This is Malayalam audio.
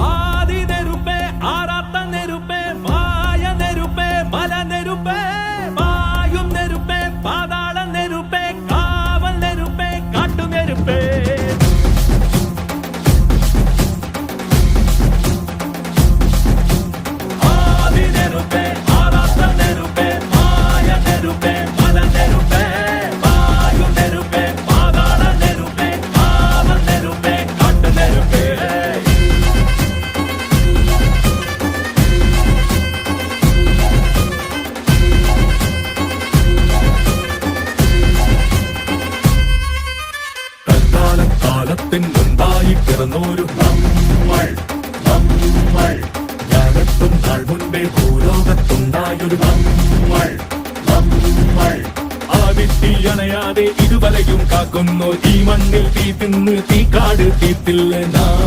ആദി നെരുപ്പേ, ആറാത്ത നെരുപ്പേ, മായ നെരുപ്പേ, മല നെരുപ്പേ, വായും നെരുപ്പേ, പാതാള നെരുപ്പേ, കാവൽ നെരുപ്പേ, കാട്ടു നെരുപ്പേ. ആദി നെരുപ്പേ, ആറാത്ത നെരുപ്പേ, മായ നെരുപ്പേ, മല നെരുപ്പേ, വായും നെരുപ്പേ, പാതാള നെരുപ്പേ, കാവൽ നെരുപ്പേ, കാട്ടു നെരുപ്പേ. കാലത്തിന് മുൻപായി പിറന്നോരു നമ്മൾ ഞാനെത്തും നാൾ മുൻപേ ഭൂലോകത്തുണ്ടായൊരു നമ്മൾ ആ വിട്ടിയണയാതെ ഇതുവരെയും കാക്കുന്നു ഈ മണ്ണിൽ തീ തിന്ന് തീക്കാട് തീത്തില്ല.